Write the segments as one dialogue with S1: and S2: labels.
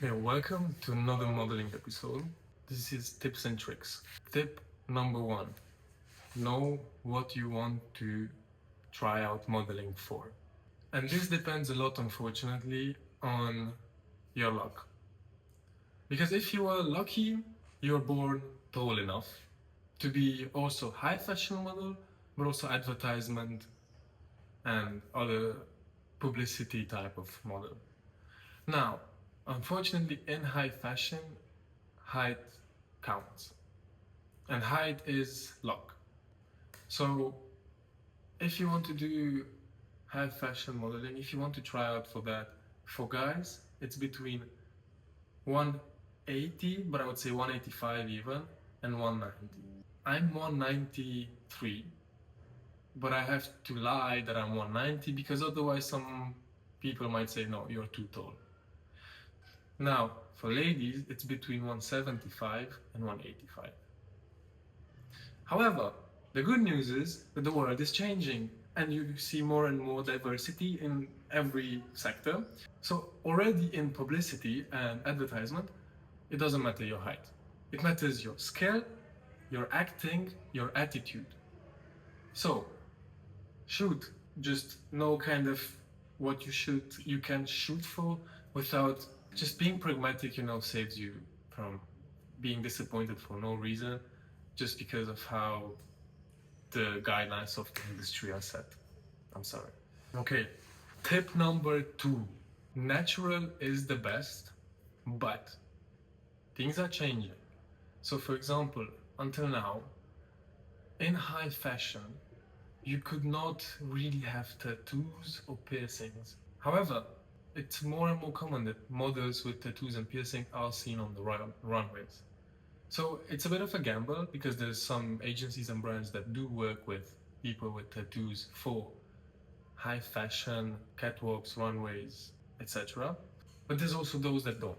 S1: Yeah, welcome to another modeling episode. This is tips and tricks. Tip number one, know what you want to try out modeling for. And this depends a lot, unfortunately, on your luck. Because if you are lucky, you're born tall enough to be also high fashion model, but also advertisement and other publicity type of model. Now, unfortunately, in high fashion, height counts, and height is luck. So, if you want to do high fashion modeling, if you want to try out for that, for guys, it's between 180, but I would say 185 even, and 190. I'm 193, but I have to lie that I'm 190 because otherwise some people might say, no, you're too tall. Now, for ladies, it's between 175 and 185. However, the good news is that the world is changing and you see more and more diversity in every sector. So already in publicity and advertisement, it doesn't matter your height. It matters your skill, your acting, your attitude. So shoot, just know kind of what you can shoot for without just being pragmatic, saves you from being disappointed for no reason just because of how the guidelines of the industry are set. I'm sorry. Okay, tip number two, natural is the best, but things are changing. So for example, until now, in high fashion, you could not really have tattoos or piercings. However, it's more and more common that models with tattoos and piercing are seen on the runways. So it's a bit of a gamble because there's some agencies and brands that do work with people with tattoos for high fashion, catwalks, runways, etc. But there's also those that don't.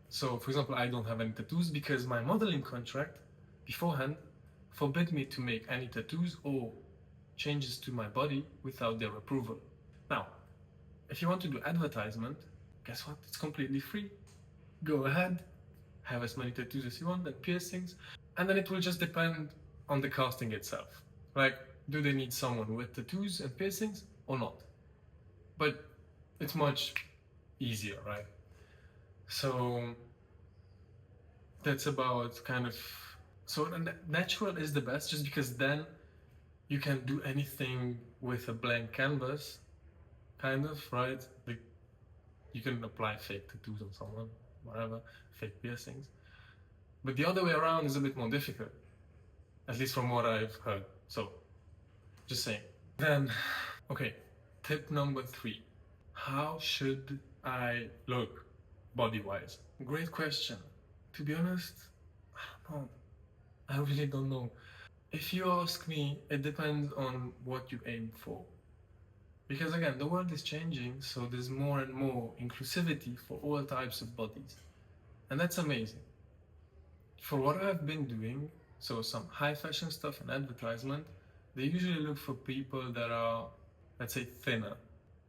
S1: So for example, I don't have any tattoos because my modeling contract beforehand forbid me to make any tattoos or changes to my body without their approval. Now, if you want to do advertisement, guess what? It's completely free. Go ahead, have as many tattoos as you want and piercings, and then it will just depend on the casting itself. Like, do they need someone with tattoos and piercings or not? But it's much easier, right? So that's about kind of so natural is the best just because then you can do anything with a blank canvas, kind of, right? Like you can apply fake tattoos on someone, whatever, fake piercings. But the other way around is a bit more difficult, at least from what I've heard. So, just saying. Then, okay, tip number three. How should I look body-wise? Great question. To be honest, I don't know. I really don't know. If you ask me, it depends on what you aim for. Because again, the world is changing, so there's more and more inclusivity for all types of bodies. And that's amazing. For what I've been doing, so some high fashion stuff and advertisement, they usually look for people that are, let's say, thinner.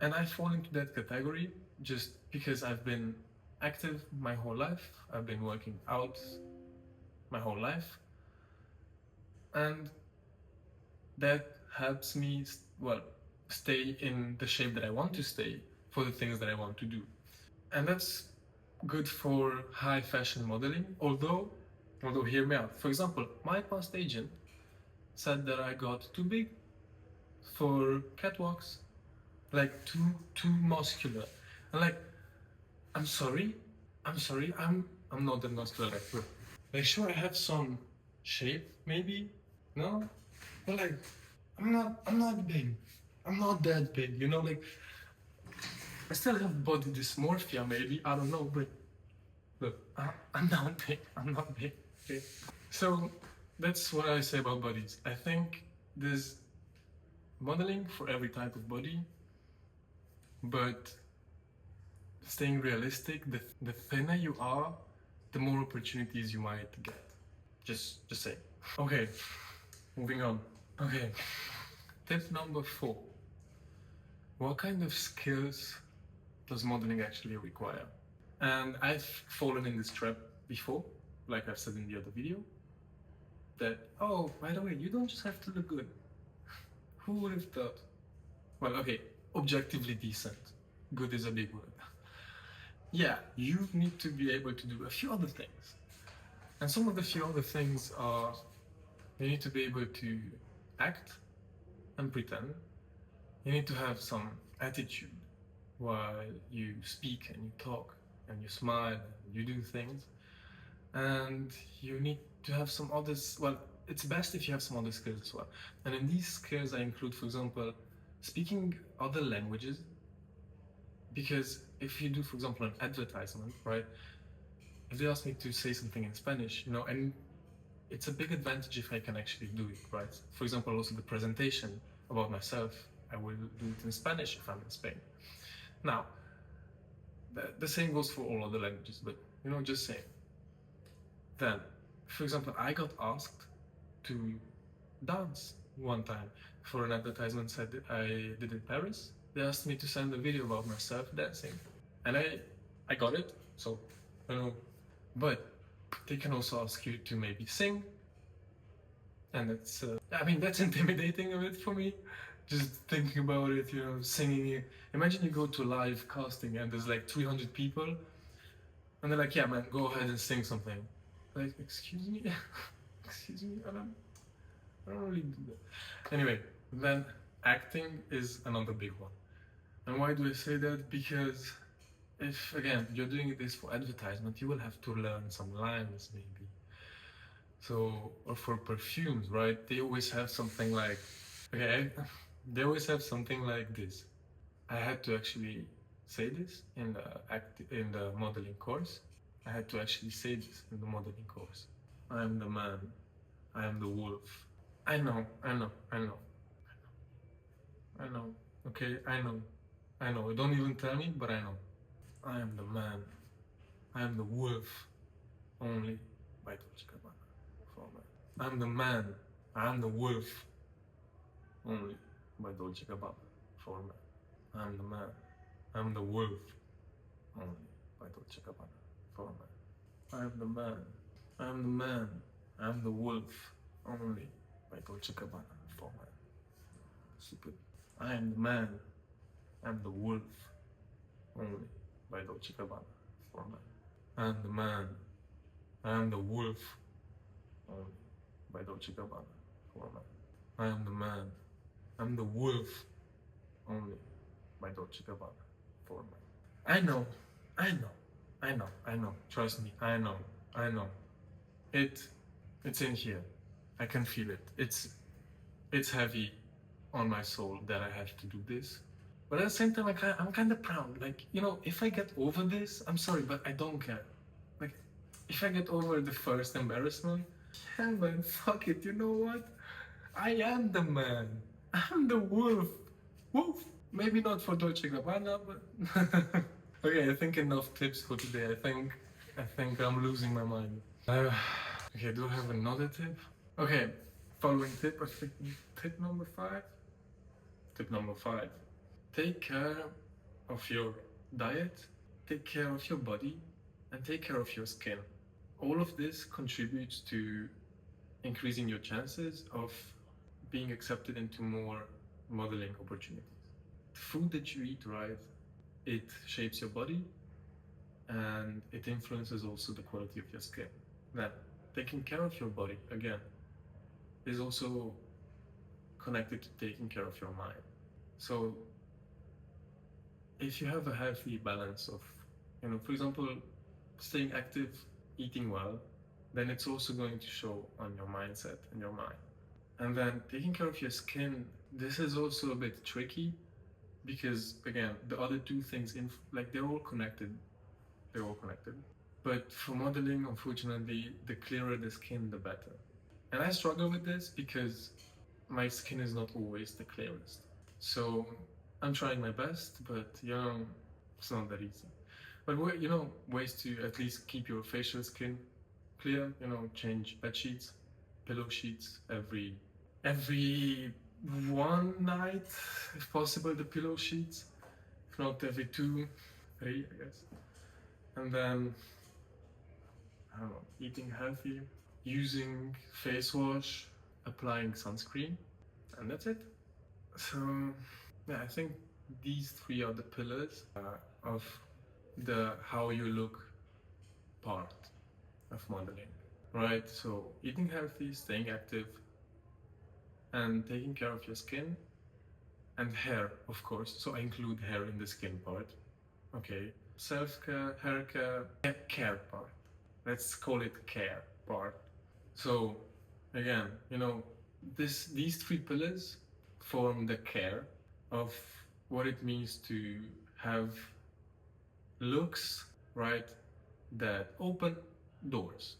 S1: And I fall into that category just because I've been active my whole life. I've been working out my whole life. And that helps me, stay in the shape that I want to stay for the things that I want to do. And that's good for high fashion modeling, although hear me out. For example, my past agent said that I got too big for catwalks, like too muscular. And like, I'm sorry, I'm not that muscular like sure I have some shape maybe, no? But like I'm not big. I'm not that big, like I still have body dysmorphia maybe, I don't know, but look, I'm not big. I'm not big. Okay? So that's what I say about bodies. I think there's modeling for every type of body, but staying realistic, the thinner you are, the more opportunities you might get. Just say. Okay, moving on. Okay, tip number 4. What kind of skills does modeling actually require? And I've fallen in this trap before, like I've said in the other video, that, oh, by the way, you don't just have to look good. Who would have thought? Well, okay, objectively decent. Good is a big word. Yeah, you need to be able to do a few other things. And some of the few other things are you need to be able to act and pretend. You need to have some attitude while you speak and you talk and you smile and you do things. And you need to have some others. Well, it's best if you have some other skills as well. And in these skills, I include, for example, speaking other languages. Because if you do, for example, an advertisement, right? If they ask me to say something in Spanish, and it's a big advantage if I can actually do it, right? For example, also the presentation about myself, I will do it in Spanish if I'm in Spain. Now, the same goes for all other languages, but just saying. Then, for example, I got asked to dance one time for an advertisement that I did in Paris. They asked me to send a video about myself dancing, and I got it. So, but they can also ask you to maybe sing, and that's intimidating a bit for me. Just thinking about it, singing. Imagine you go to a live casting and there's like 300 people, and they're like, "Yeah, man, go ahead and sing something." Like, excuse me, excuse me, I don't really do that. Anyway, then acting is another big one. And why do I say that? Because if, again, you're doing this for advertisement, you will have to learn some lines maybe. So, or for perfumes, right? They always have something like, they always have something like this. I had to actually say this in the modeling course. I had to actually say this in the modeling course. I am the man. I am the wolf. I know. Okay, I know. Don't even tell me, but I know. I am the man. I am the wolf. Only by Dolce & Gabbana for men. I'm the man. I am the wolf. Only by Dolce & Gabbana for men. I'm the man. I'm the wolf. Only by Dolce & Gabbana for men. I'm the man. I'm the man. I'm the wolf. Only by Dolce & Gabbana for men. Stupid. I am the man. I'm the wolf. Only by Dolce & Gabbana for men. I'm the man. I'm the wolf. Only by Dolce & Gabbana for men. I am the man. I'm the wolf. Only by Dolce & Gabbana for men. I know. Trust me, I know. It's in here. I can feel it. It's heavy on my soul that I have to do this. But at the same time, I'm kind of proud. Like, if I get over this, I'm sorry, but I don't care. Like, if I get over the first embarrassment, yeah, man, fuck it. You know what? I am the man. I'm the wolf. Wolf. Maybe not for Dolce & Gabbana, but okay. I think enough tips for today. I think I'm losing my mind. Okay, do I have another tip? Okay, following tip. I think tip number 5. Tip number 5. Take care of your diet, take care of your body, and take care of your skin. All of this contributes to increasing your chances of being accepted into more modeling opportunities. The food that you eat, right, it shapes your body and it influences also the quality of your skin. Then, taking care of your body, again, is also connected to taking care of your mind. So, if you have a healthy balance of, for example, staying active, eating well, then it's also going to show on your mindset and your mind. And then taking care of your skin, this is also a bit tricky because, again, the other two things, they're all connected. But for modeling, unfortunately, the clearer the skin, the better. And I struggle with this because my skin is not always the clearest. So I'm trying my best, but it's not that easy. But ways to at least keep your facial skin clear, change bed sheets, pillow sheets every one night, if possible, the pillow sheets. If not, every 2, 3, I guess. And then, I don't know, eating healthy, using face wash, applying sunscreen, and that's it. So, yeah, I think these three are the pillars of the how you look part of modeling, right? So, eating healthy, staying active, and taking care of your skin and hair, of course. So, I include hair in the skin part. Okay, self-care, hair care, care part. Let's call it care part. So again, these three pillars form the care of what it means to have looks, right, that open doors,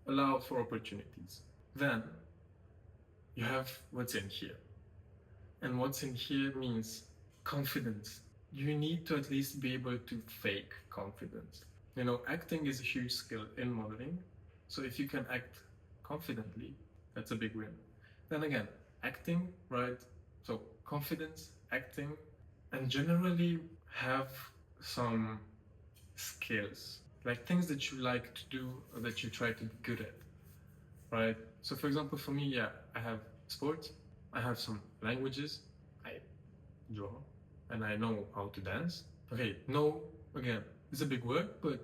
S1: allow for opportunities. Then you have what's in here. And what's in here means confidence. You need to at least be able to fake confidence. Acting is a huge skill in modeling. So if you can act confidently, that's a big win. Then again, acting, right? So confidence, acting, and generally have some skills, like things that you like to do or that you try to be good at, right? So for example, for me, yeah, I have sports, I have some languages, I draw, and I know how to dance. Okay, no, again, it's a big word, but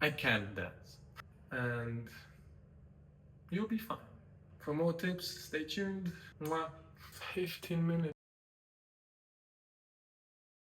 S1: I can dance. And you'll be fine. For more tips, stay tuned. Mwah. 15 minutes.